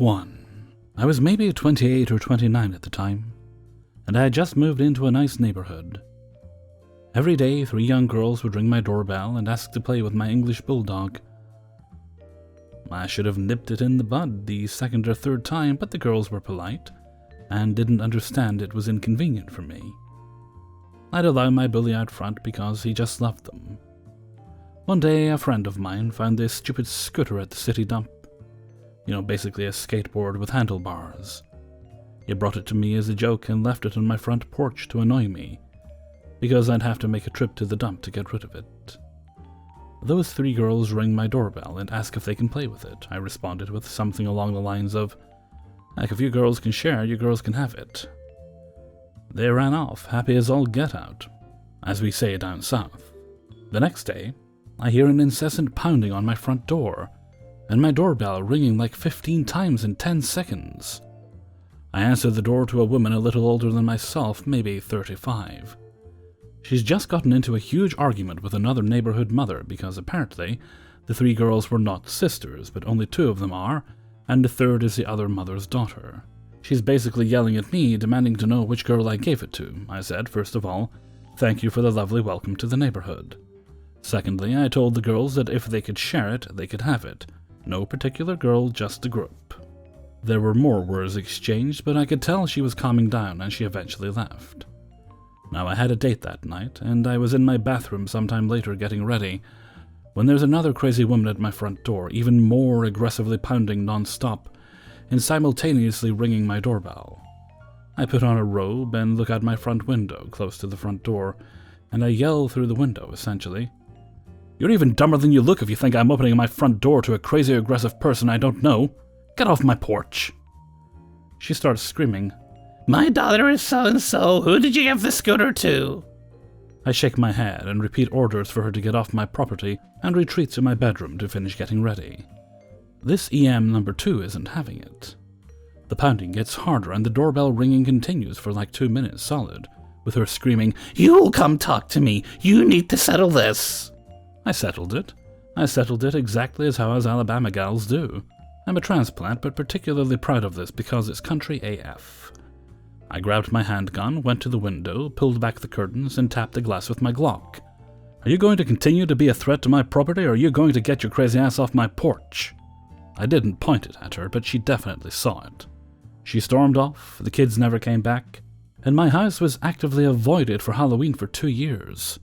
1. I was maybe 28 or 29 at the time, and I had just moved into a nice neighborhood. Every day, 3 young girls would ring my doorbell and ask to play with my English bulldog. I should have nipped it in the bud the second or third time, but the girls were polite and didn't understand it was inconvenient for me. I'd allow my bully out front because he just loved them. One day, a friend of mine found this stupid scooter at the city dump. Basically a skateboard with handlebars. He brought it to me as a joke and left it on my front porch to annoy me, because I'd have to make a trip to the dump to get rid of it. Those 3 girls ring my doorbell and ask if they can play with it. I responded with something along the lines of, "Heck, if you girls can share, you girls can have it." They ran off, happy as all get out, as we say down south. The next day, I hear an incessant pounding on my front door, and my doorbell ringing like 15 times in 10 seconds. I answer the door to a woman a little older than myself, maybe 35. She's just gotten into a huge argument with another neighborhood mother because apparently the 3 girls were not sisters, but only 2 of them are, and the third is the other mother's daughter. She's basically yelling at me, demanding to know which girl I gave it to. I said, first of all, thank you for the lovely welcome to the neighborhood. Secondly, I told the girls that if they could share it, they could have it. No particular girl, just a group. There were more words exchanged, but I could tell she was calming down and she eventually left. Now, I had a date that night, and I was in my bathroom sometime later getting ready, when there's another crazy woman at my front door, even more aggressively pounding non-stop, and simultaneously ringing my doorbell. I put on a robe and look out my front window, close to the front door, and I yell through the window, essentially, "You're even dumber than you look if you think I'm opening my front door to a crazy aggressive person I don't know. Get off my porch." She starts screaming, "My daughter is so-and-so. Who did you give the scooter to?" I shake my head and repeat orders for her to get off my property and retreat to my bedroom to finish getting ready. This EM number 2 isn't having it. The pounding gets harder and the doorbell ringing continues for like 2 minutes solid, with her screaming, "You'll come talk to me. You need to settle this." I settled it. I settled it exactly as how us Alabama gals do. I'm a transplant, but particularly proud of this because it's country AF. I grabbed my handgun, went to the window, pulled back the curtains, and tapped the glass with my Glock. "Are you going to continue to be a threat to my property, or are you going to get your crazy ass off my porch?" I didn't point it at her, but she definitely saw it. She stormed off, the kids never came back, and my house was actively avoided for Halloween for 2 years.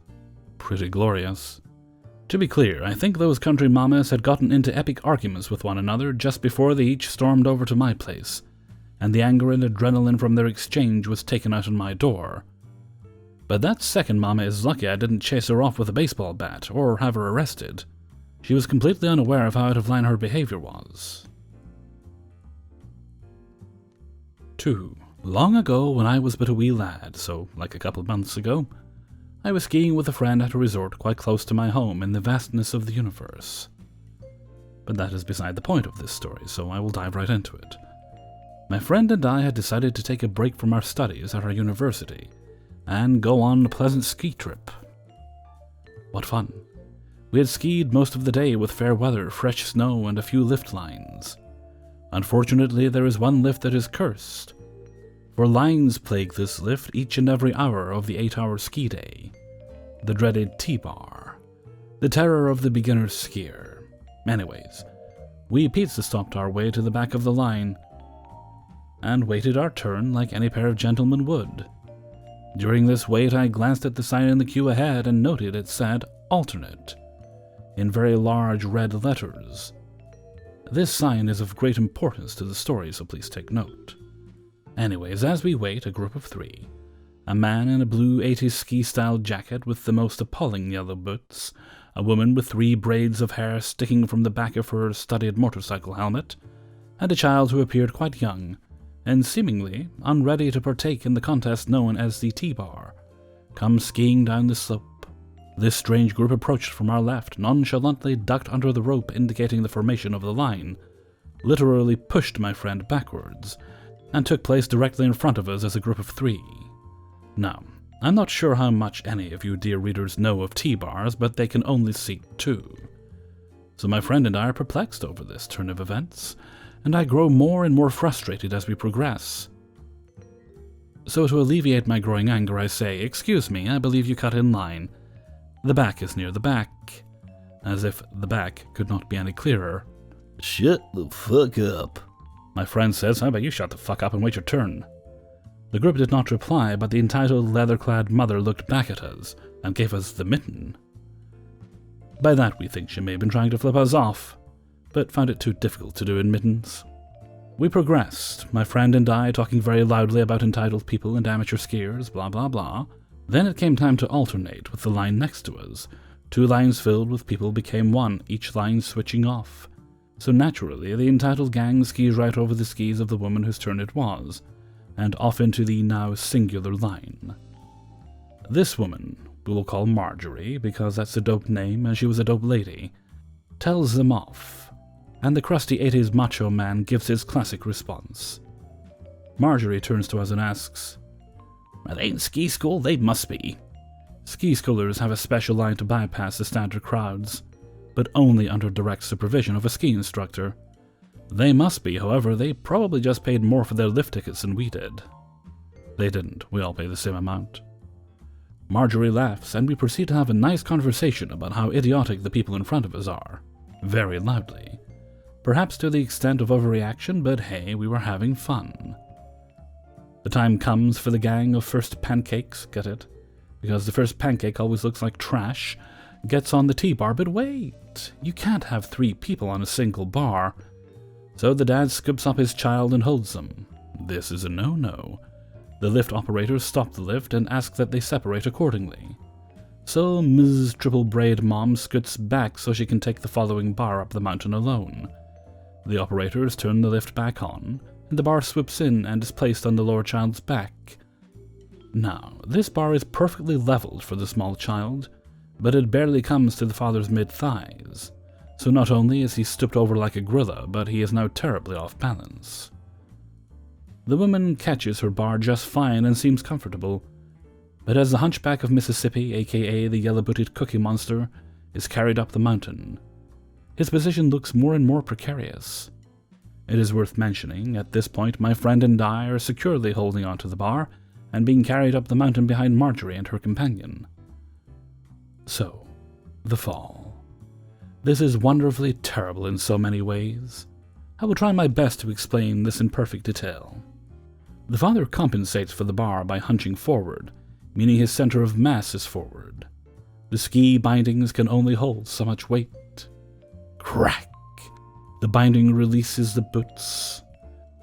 Pretty glorious. To be clear, I think those country mamas had gotten into epic arguments with one another just before they each stormed over to my place, and the anger and adrenaline from their exchange was taken out on my door. But that second mama is lucky I didn't chase her off with a baseball bat or have her arrested. She was completely unaware of how out of line her behavior was. 2. Long ago, when I was but a wee lad, so like a couple of months ago, I was skiing with a friend at a resort quite close to my home in the vastness of the universe. But that is beside the point of this story, so I will dive right into it. My friend and I had decided to take a break from our studies at our university and go on a pleasant ski trip. What fun. We had skied most of the day with fair weather, fresh snow, and a few lift lines. Unfortunately, there is one lift that is cursed, for lines plague this lift each and every hour of the 8-hour ski day. The dreaded T-bar. The terror of the beginner skier. Anyways, we pizza stopped our way to the back of the line and waited our turn like any pair of gentlemen would. During this wait, I glanced at the sign in the queue ahead and noted it said alternate in very large red letters. This sign is of great importance to the story, so please take note. Anyways, as we wait, a group of 3. A man in a blue 80s ski-style jacket with the most appalling yellow boots, a woman with 3 braids of hair sticking from the back of her studded motorcycle helmet, and a child who appeared quite young, and seemingly unready to partake in the contest known as the T-bar, come skiing down the slope. This strange group approached from our left, nonchalantly ducked under the rope indicating the formation of the line, literally pushed my friend backwards, and took place directly in front of us as a group of 3. Now, I'm not sure how much any of you dear readers know of T-bars, but they can only seat 2. So my friend and I are perplexed over this turn of events, and I grow more and more frustrated as we progress. So to alleviate my growing anger, I say, "Excuse me, I believe you cut in line. The back is near the back." As if the back could not be any clearer. "Shut the fuck up," my friend says. "How about you shut the fuck up and wait your turn?" The group did not reply, but the entitled leather-clad mother looked back at us and gave us the mitten. By that we think she may have been trying to flip us off, but found it too difficult to do in mittens. We progressed, my friend and I talking very loudly about entitled people and amateur skiers, blah blah blah. Then it came time to alternate with the line next to us. 2 lines filled with people became one, each line switching off. So naturally, the entitled gang skis right over the skis of the woman whose turn it was, and off into the now singular line. This woman, we will call Marjorie, because that's a dope name and she was a dope lady, tells them off, and the crusty 80s macho man gives his classic response. Marjorie turns to us and asks, "Are they in ski school? They must be." Ski schoolers have a special line to bypass the standard crowds, but only under direct supervision of a ski instructor. They must be, however, they probably just paid more for their lift tickets than we did. They didn't, we all pay the same amount. Marjorie laughs, and we proceed to have a nice conversation about how idiotic the people in front of us are, very loudly. Perhaps to the extent of overreaction, but hey, we were having fun. The time comes for the gang of first pancakes, get it? Because the first pancake always looks like trash, gets on the T-bar, but wait, you can't have 3 people on a single bar. So the dad scoops up his child and holds them. This is a no-no. The lift operators stop the lift and ask that they separate accordingly. So Ms. Triple Braid Mom scoots back so she can take the following bar up the mountain alone. The operators turn the lift back on, and the bar swoops in and is placed on the lower child's back. Now, this bar is perfectly leveled for the small child, but it barely comes to the father's mid-thighs, so not only is he stooped over like a gorilla, but he is now terribly off balance. The woman catches her bar just fine and seems comfortable, but as the hunchback of Mississippi, aka the yellow-booted Cookie Monster, is carried up the mountain, his position looks more and more precarious. It is worth mentioning, at this point my friend and I are securely holding onto the bar and being carried up the mountain behind Marjorie and her companion. So, the fall. This is wonderfully terrible in so many ways. I will try my best to explain this in perfect detail. The father compensates for the bar by hunching forward, meaning his center of mass is forward. The ski bindings can only hold so much weight. Crack! The binding releases the boots,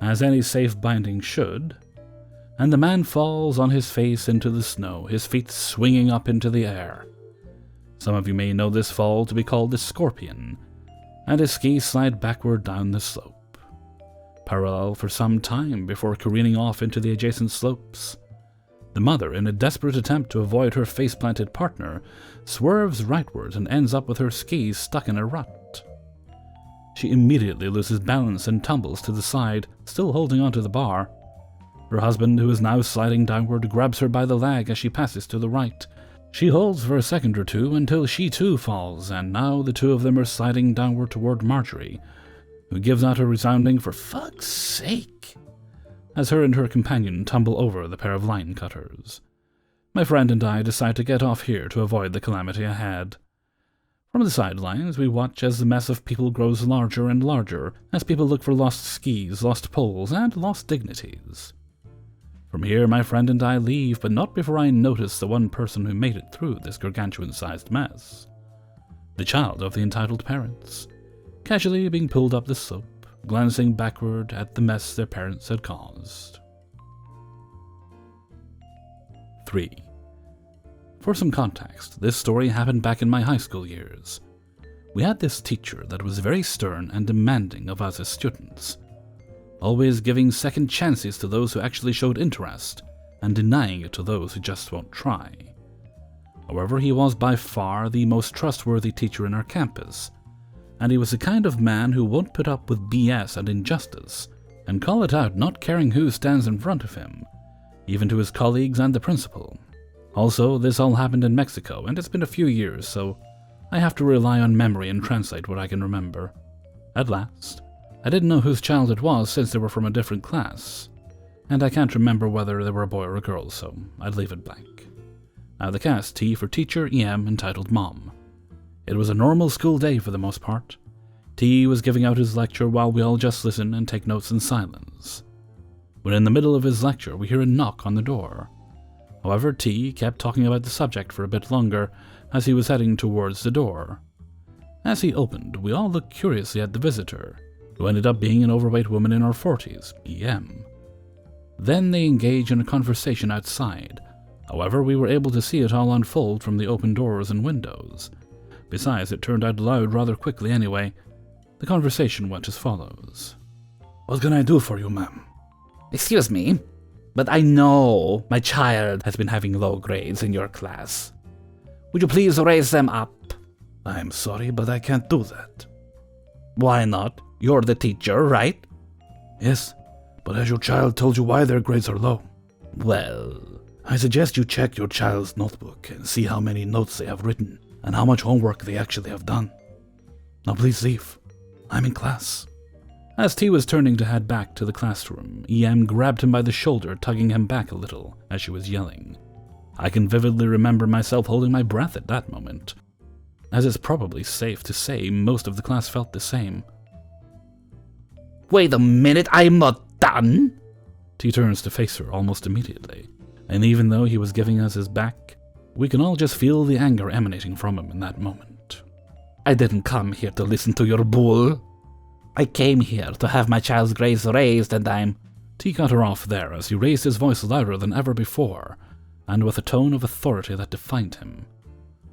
as any safe binding should, and the man falls on his face into the snow, his feet swinging up into the air. Some of you may know this fall to be called the Scorpion, and his skis slide backward down the slope, parallel for some time before careening off into the adjacent slopes. The mother, in a desperate attempt to avoid her face-planted partner, swerves rightward and ends up with her skis stuck in a rut. She immediately loses balance and tumbles to the side, still holding onto the bar. Her husband, who is now sliding downward, grabs her by the leg as she passes to the right. She holds for a second or two until she too falls, and now the 2 of them are sliding downward toward Marjorie, who gives out a resounding "for fuck's sake," as her and her companion tumble over the pair of line cutters. My friend and I decide to get off here to avoid the calamity ahead. From the sidelines, we watch as the mess of people grows larger and larger, as people look for lost skis, lost poles, and lost dignities. From here, my friend and I leave, but not before I notice the one person who made it through this gargantuan-sized mess. The child of the entitled parents, casually being pulled up the slope, glancing backward at the mess their parents had caused. 3. For some context, this story happened back in my high school years. We had this teacher that was very stern and demanding of us as students, always giving second chances to those who actually showed interest, and denying it to those who just won't try. However, he was by far the most trustworthy teacher in our campus, and he was the kind of man who won't put up with BS and injustice, and call it out not caring who stands in front of him, even to his colleagues and the principal. Also, this all happened in Mexico, and it's been a few years, so I have to rely on memory and translate what I can remember. At last, I didn't know whose child it was since they were from a different class, and I can't remember whether they were a boy or a girl, so I'd leave it blank. Now the cast, T for teacher, EM entitled Mom. It was a normal school day for the most part. T was giving out his lecture while we all just listen and take notes in silence. When in the middle of his lecture, we hear a knock on the door. However, T kept talking about the subject for a bit longer as he was heading towards the door. As he opened, we all looked curiously at the visitor, who ended up being an overweight woman in her 40s, EM. Then they engaged in a conversation outside. However, we were able to see it all unfold from the open doors and windows. Besides, it turned out loud rather quickly anyway. The conversation went as follows. What can I do for you, ma'am? Excuse me, but I know my child has been having low grades in your class. Would you please raise them up? I'm sorry, but I can't do that. Why not? You're the teacher, right? Yes, but has your child told you why their grades are low? Well, I suggest you check your child's notebook and see how many notes they have written and how much homework they actually have done. Now please leave. I'm in class. As T was turning to head back to the classroom, EM grabbed him by the shoulder, tugging him back a little as she was yelling. I can vividly remember myself holding my breath at that moment, as it's probably safe to say most of the class felt the same. Wait a minute, I'm not done! T turns to face her almost immediately, and even though he was giving us his back, we can all just feel the anger emanating from him in that moment. I didn't come here to listen to your bull. I came here to have my child's grades raised, and I'm... T cut her off there as he raised his voice louder than ever before, and with a tone of authority that defined him.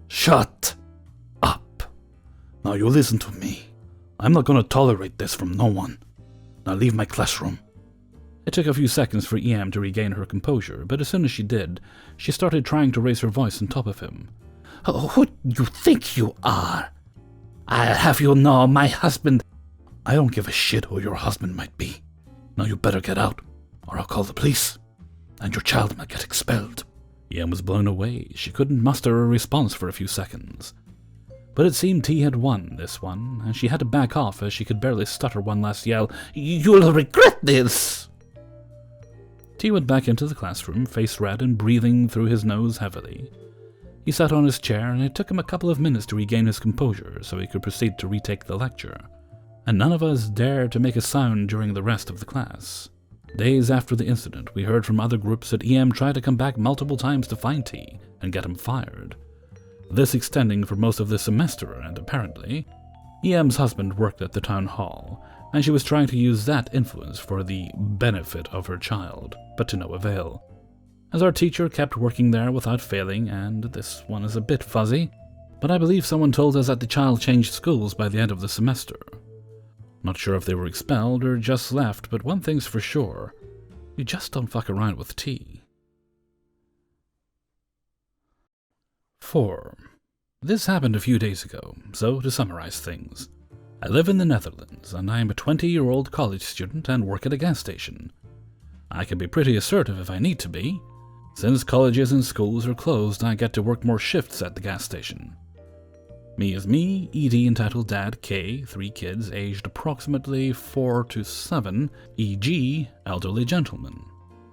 Shut up! Now you listen to me. I'm not going to tolerate this from no one. Now leave my classroom. It took a few seconds for EM to regain her composure, but as soon as she did, she started trying to raise her voice on top of him. Who do you think you are? I'll have you know my husband... I don't give a shit who your husband might be. Now you better get out, or I'll call the police, and your child might get expelled. EM was blown away. She couldn't muster a response for a few seconds. But it seemed T had won this one, and she had to back off as she could barely stutter one last yell, "You'll regret this!" T went back into the classroom, face red and breathing through his nose heavily. He sat on his chair, and it took him a couple of minutes to regain his composure so he could proceed to retake the lecture. And none of us dared to make a sound during the rest of the class. Days after the incident, we heard from other groups that EM tried to come back multiple times to find T and get him fired. This extending for most of the semester, and apparently, EM's husband worked at the town hall, and she was trying to use that influence for the benefit of her child, but to no avail. As our teacher kept working there without failing, and this one is a bit fuzzy, but I believe someone told us that the child changed schools by the end of the semester. Not sure if they were expelled or just left, but one thing's for sure, you just don't fuck around with T. 4. This happened a few days ago, so to summarize things. I live in the Netherlands, and I am a 20-year-old college student and work at a gas station. I can be pretty assertive if I need to be. Since colleges and schools are closed, I get to work more shifts at the gas station. Me is me, ED entitled Dad, K, 3 kids aged approximately 4 to 7, e.g. elderly gentlemen.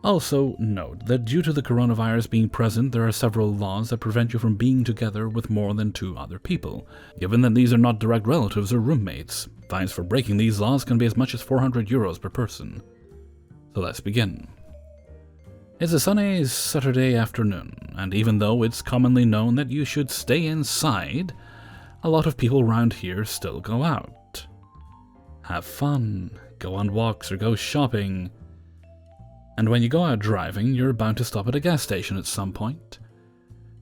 Also note that due to the coronavirus being present, there are several laws that prevent you from being together with more than 2 other people. Given that these are not direct relatives or roommates, fines for breaking these laws can be as much as 400 euros per person. So let's begin. It's a sunny Saturday afternoon, and even though it's commonly known that you should stay inside, a lot of people around here still go out. Have fun, go on walks or go shopping. And when you go out driving, you're bound to stop at a gas station at some point.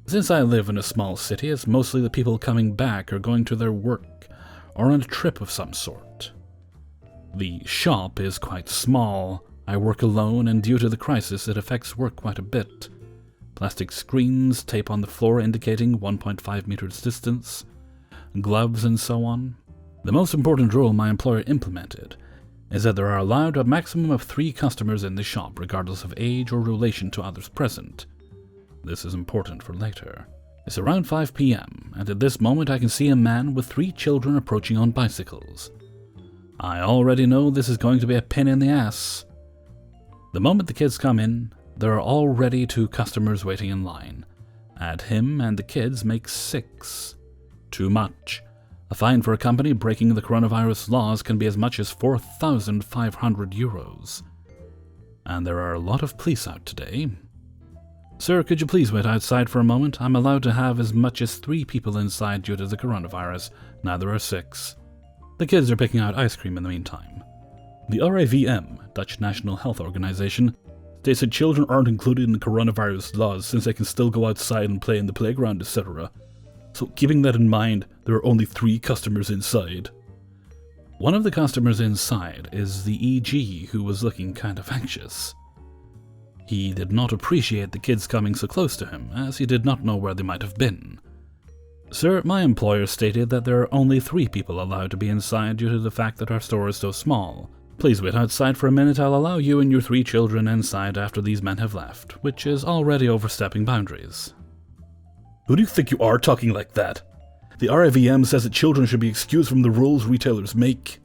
Since I live in a small city, it's mostly the people coming back or going to their work or on a trip of some sort. The shop is quite small. I work alone, and due to the crisis, it affects work quite a bit. Plastic screens, tape on the floor indicating 1.5 meters distance, gloves and so on. The most important rule my employer implemented is that there are allowed a maximum of 3 customers in the shop, regardless of age or relation to others present. This is important for later. It's around 5 p.m., and at this moment I can see a man with 3 children approaching on bicycles. I already know this is going to be a pain in the ass. The moment the kids come in, there are already 2 customers waiting in line. Add him and the kids makes 6. Too much. A fine for a company breaking the coronavirus laws can be as much as 4,500 euros. And there are a lot of police out today. Sir, could you please wait outside for a moment? I'm allowed to have as much as 3 people inside due to the coronavirus. Now there are 6. The kids are picking out ice cream in the meantime. The RIVM, Dutch National Health Organization, states that children aren't included in the coronavirus laws since they can still go outside and play in the playground, etc. So keeping that in mind, there are only 3 customers inside. One of the customers inside is the EG, who was looking kind of anxious. He did not appreciate the kids coming so close to him, as he did not know where they might have been. Sir, my employer stated that there are only 3 people allowed to be inside due to the fact that our store is so small. Please wait outside for a minute. I'll allow you and your 3 children inside after these men have left, which is already overstepping boundaries. Who do you think you are talking like that? The RIVM says that children should be excused from the rules retailers make.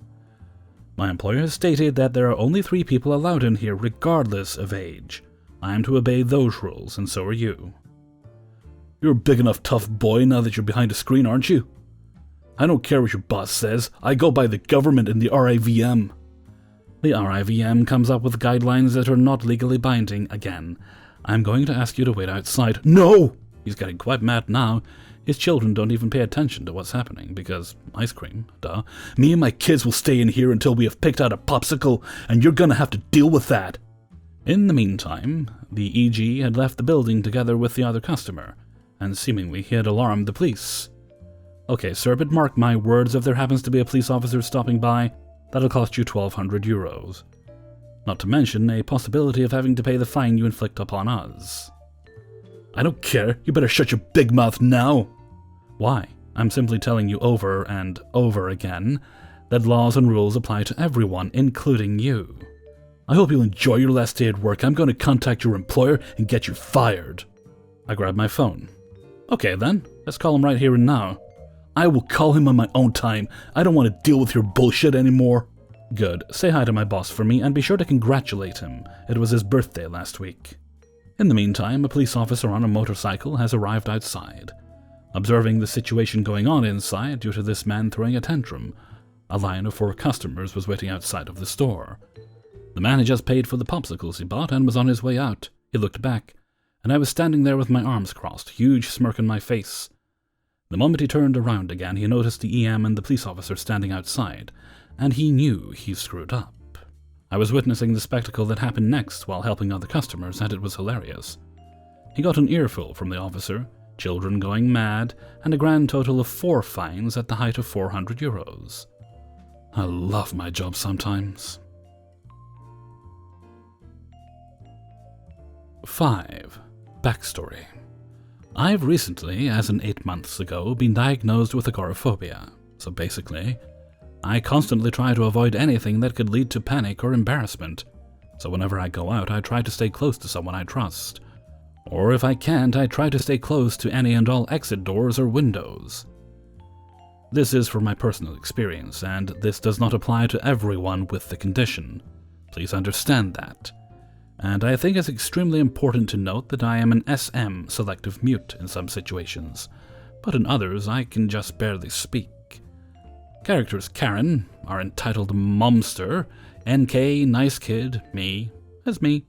My employer has stated that there are only 3 people allowed in here regardless of age. I am to obey those rules, and so are you. You're a big enough tough boy now that you're behind a screen, aren't you? I don't care what your boss says. I go by the government and the RIVM. The RIVM comes up with guidelines that are not legally binding again. I'm going to ask you to wait outside. No! He's getting quite mad now. His children don't even pay attention to what's happening because ice cream, duh. Me and my kids will stay in here until we have picked out a popsicle, and you're gonna have to deal with that. In the meantime, the EG had left the building together with the other customer, and seemingly he had alarmed the police. Okay, sir, but mark my words, if there happens to be a police officer stopping by, that'll cost you 1,200 euros. Not to mention a possibility of having to pay the fine you inflict upon us. I don't care. You better shut your big mouth now. Why? I'm simply telling you over and over again that laws and rules apply to everyone, including you. I hope you'll enjoy your last day at work. I'm going to contact your employer and get you fired. I grabbed my phone. Okay then, let's call him right here and now. I will call him on my own time. I don't want to deal with your bullshit anymore. Good. Say hi to my boss for me and be sure to congratulate him. It was his birthday last week. In the meantime, a police officer on a motorcycle has arrived outside. Observing the situation going on inside due to this man throwing a tantrum, a line of 4 customers was waiting outside of the store. The man had just paid for the popsicles he bought and was on his way out. He looked back, and I was standing there with my arms crossed, huge smirk on my face. The moment he turned around again, he noticed the EM and the police officer standing outside, and he knew he screwed up. I was witnessing the spectacle that happened next while helping other customers, and it was hilarious. He got an earful from the officer, children going mad, and a grand total of 4 fines at the height of 400 euros. I love my job sometimes. 5. Backstory. I've recently, as in 8 months ago, been diagnosed with agoraphobia. So basically, I constantly try to avoid anything that could lead to panic or embarrassment. So whenever I go out, I try to stay close to someone I trust. Or if I can't, I try to stay close to any and all exit doors or windows. This is from my personal experience, and this does not apply to everyone with the condition. Please understand that. And I think it's extremely important to note that I am an SM, selective mute, in some situations, but in others I can just barely speak. Characters Karen, our entitled momster, NK, nice kid, me, as me,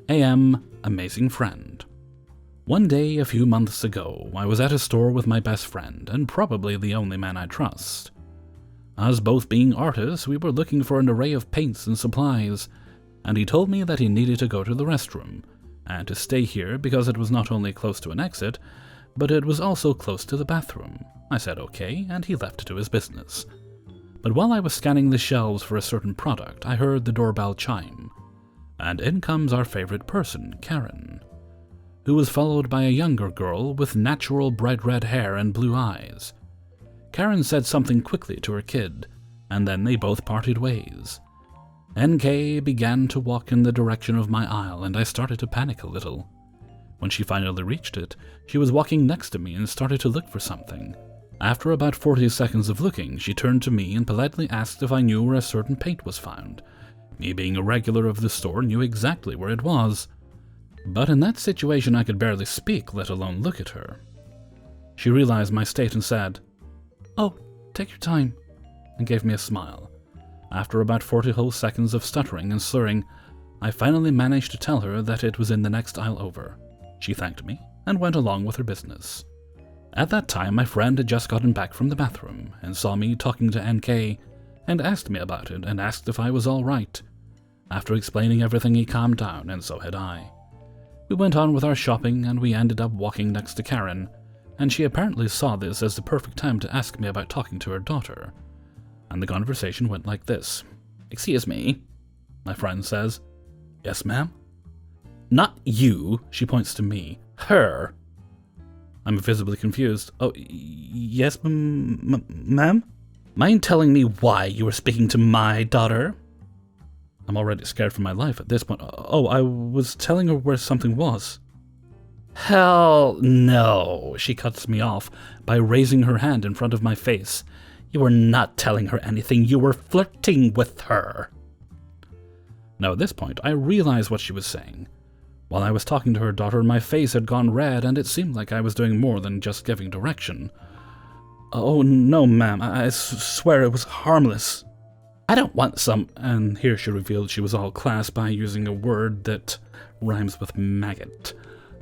AM, amazing friend. One day a few months ago, I was at a store with my best friend, and probably the only man I trust. Us both being artists, we were looking for an array of paints and supplies, and he told me that he needed to go to the restroom, and to stay here because it was not only close to an exit, but it was also close to the bathroom. I said okay, and he left to do his business. But while I was scanning the shelves for a certain product, I heard the doorbell chime, and in comes our favorite person, Karen, who was followed by a younger girl with natural bright red hair and blue eyes. Karen said something quickly to her kid, and then they both parted ways. NK began to walk in the direction of my aisle, and I started to panic a little. When she finally reached it, she was walking next to me and started to look for something. After about 40 seconds of looking, she turned to me and politely asked if I knew where a certain paint was found. Me being a regular of the store knew exactly where it was. But in that situation I could barely speak, let alone look at her. She realized my state and said, "Oh, take your time," and gave me a smile. After about 40 whole seconds of stuttering and slurring, I finally managed to tell her that it was in the next aisle over. She thanked me and went along with her business. At that time, my friend had just gotten back from the bathroom and saw me talking to NK and asked me about it and asked if I was all right. After explaining everything, he calmed down, and so had I. We went on with our shopping, and we ended up walking next to Karen, and she apparently saw this as the perfect time to ask me about talking to her daughter. And the conversation went like this. "Excuse me," my friend says. "Yes, ma'am?" "Not you," she points to me. "Her." I'm visibly confused. "Oh, yes, ma'am? Mind telling me why you were speaking to my daughter?" I'm already scared for my life at this point. "Oh, I was telling her where something was." "Hell no," she cuts me off by raising her hand in front of my face. "You were not telling her anything. You were flirting with her." Now at this point, I realized what she was saying. While I was talking to her daughter, my face had gone red, and it seemed like I was doing more than just giving direction. "Oh, no, ma'am. I swear it was harmless." "I don't want some—" And here she revealed she was all class by using a word that rhymes with maggot.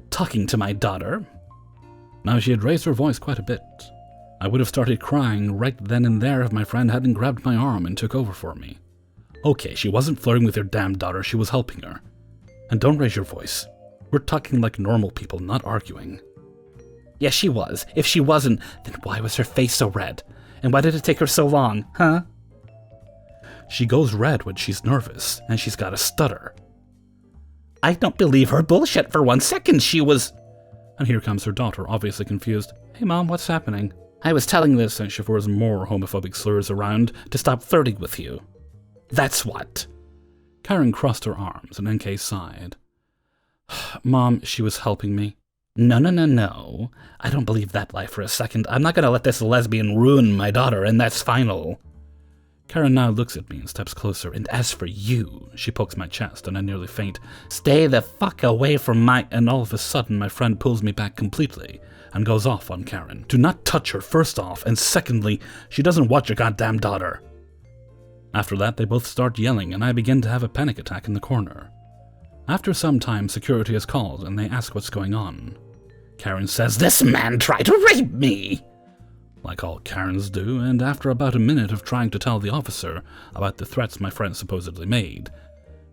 "Talking to my daughter." Now she had raised her voice quite a bit. I would have started crying right then and there if my friend hadn't grabbed my arm and took over for me. "Okay, she wasn't flirting with your damn daughter, she was helping her. And don't raise your voice. We're talking like normal people, not arguing." "Yes, she was. If she wasn't, then why was her face so red? And why did it take her so long, huh?" "She goes red when she's nervous, and she's got a stutter." "I don't believe her bullshit for 1 second. She was—" And here comes her daughter, obviously confused. "Hey, Mom, what's happening?" "I was telling this," and she throws more homophobic slurs around, "to stop flirting with you. That's what." Karen crossed her arms, and NK sighed. "Mom, she was helping me." No. I don't believe that lie for a second. I'm not going to let this lesbian ruin my daughter, and that's final." Karen now looks at me and steps closer, "And as for you," she pokes my chest, and I nearly faint. "Stay the fuck away from my—" And all of a sudden, my friend pulls me back completely and goes off on Karen. "Do not touch her, first off, and secondly, she doesn't want your goddamn daughter." After that, they both start yelling, and I begin to have a panic attack in the corner. After some time, security is called, and they ask what's going on. Karen says, "This man tried to rape me!" Like all Karens do, and after about a minute of trying to tell the officer about the threats my friend supposedly made,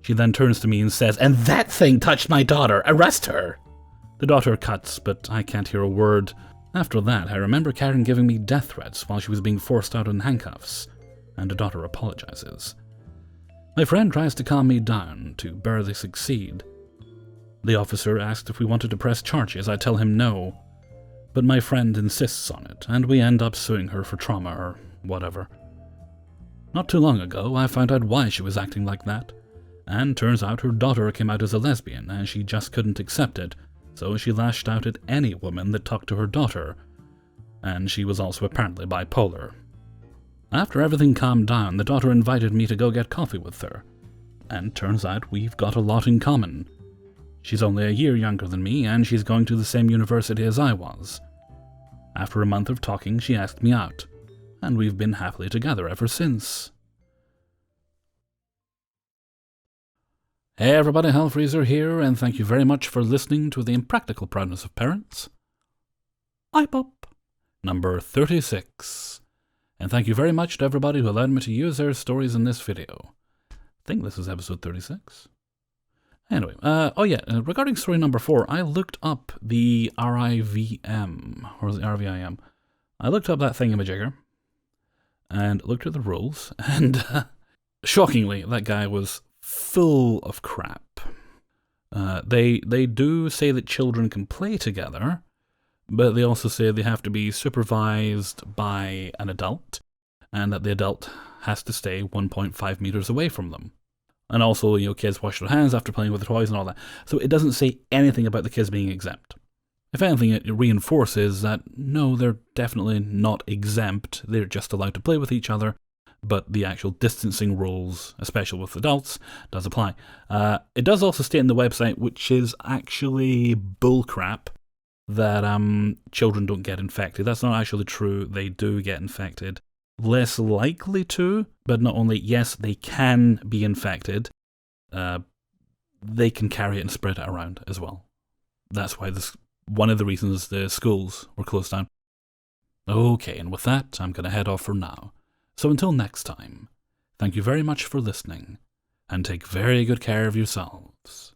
she then turns to me and says, "And that thing touched my daughter! Arrest her!" The daughter cuts, but I can't hear a word. After that, I remember Karen giving me death threats while she was being forced out in handcuffs, and the daughter apologizes. My friend tries to calm me down, to barely succeed. The officer asked if we wanted to press charges. I tell him no, but my friend insists on it, and we end up suing her for trauma or whatever. Not too long ago, I found out why she was acting like that, and turns out her daughter came out as a lesbian, and she just couldn't accept it, so she lashed out at any woman that talked to her daughter, and she was also apparently bipolar. After everything calmed down, the daughter invited me to go get coffee with her, and turns out we've got a lot in common. She's only a year younger than me, and she's going to the same university as I was. After a month of talking, she asked me out, and we've been happily together ever since. Hey everybody, Hellfreezer here, and thank you very much for listening to the Impractical Proudness of Parents. IPOP number 36. And thank you very much to everybody who allowed me to use their stories in this video. I think this is episode 36. Anyway, regarding story number 4, I looked up the RIVM, or the RVIM. I looked up that thingamajigger, and looked at the rules, and shockingly, that guy was full of crap. They do say that children can play together, but they also say they have to be supervised by an adult, and that the adult has to stay 1.5 meters away from them. And also, kids wash their hands after playing with the toys and all that. So it doesn't say anything about the kids being exempt. If anything, it reinforces that no, they're definitely not exempt, they're just allowed to play with each other, but the actual distancing rules, especially with adults, does apply. It does also state in the website, which is actually bullcrap, that children don't get infected. That's not actually true. They do get infected. Less likely to, but not only, yes, they can be infected, they can carry it and spread it around as well. That's why one of the reasons the schools were closed down. Okay, and with that, I'm going to head off for now. So until next time, thank you very much for listening, and take very good care of yourselves.